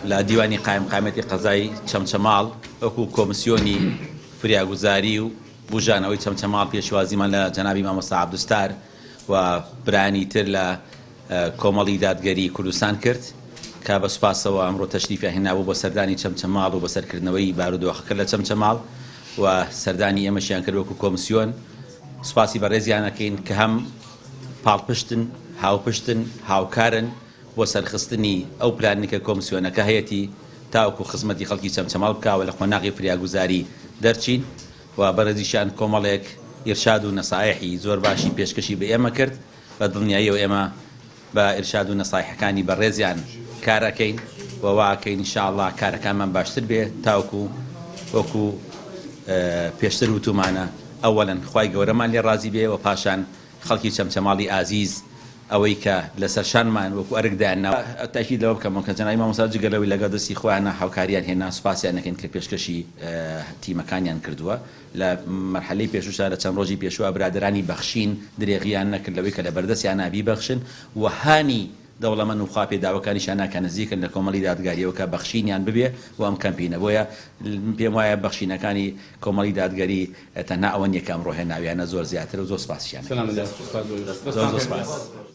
لە دیوانی قایمەتی قەزای چەمچەماڵ وەکو کۆمسیۆنی فریاگوزاری و بژانەوەی چەمچەماڵ پێشوازیمان لە جەنابی مامۆستا عەبدوستار و برانی تر لە کۆمەڵی دادگەری کوردستان کرد کە بە سوپاسەوە ئەمڕۆ تەشریفیان هێنابوو بۆ سەردانی چەمچەماڵ و بە سەرکردنەوەی بارودۆخەکە لە چەمچەماڵ و سەردانی ئێمەشیان کرد وەکو کۆمسیۆن. سوپاسی بەڕێزیانەکەین کە هەم پاڵپشتن، هاوپشتن، هاوکارن بۆ سەرخستنی ئەو پلانێکە کۆمسیۆنەکە هەیەی تاوەکو خزمەتی خەڵکی چەمچەماڵ بکاوە لە خۆناغی فریاگوزاری دەرچین و بەڕێزیشان کۆمەڵێک ئیرشاد و نەسایحی زۆر باشی پێشکەشی بە ئێمە کرد بە دڵنیاییەوە ئێمە بە ئیرشاد و نەسایحەکانی بەڕێزیان کارەکەین و واکەین ئینشاءڵڵا کارەکانمان باشتر بێ تاوەکو وەکو پێشتر وتومانە ئەوەڵەن خوای گەورەمان لێ ڕازی بێ و پاشان خەڵکی چەمچەماڵی ئازیز ئەوەی کە لەسەر شانمان وەکو ئەرکدایان تاکید لەوە بکەم کە جەنابی مامۆستا جگەلەوەی لەگەڵ دەستی خۆیانە هاوکاریان هێنا سوپاسیان دەکەین کە پێشکەشی تیمەکانیان کردووە لە مەرحەلەی پێشوشدا لە چەند ڕۆژی پێشوە برادرانی بەخشین درێغیان نەکرد لەوەی کە لە بەردەستیان نابی بەخشن و هانی دەوڵەمەند و خوا پێداوەکانیشان ناکە نزیکن لە کۆمەڵی دادگاریەوە کە بەخشینیان ببێ و ئەم کەمپینە بۆیە پێم وایە بەخشینەکانی کۆمەڵی دادگەری تەنها ئەوەن یەکەم ڕۆهێناویانە زۆر زیاتر و زۆر سپاسیان.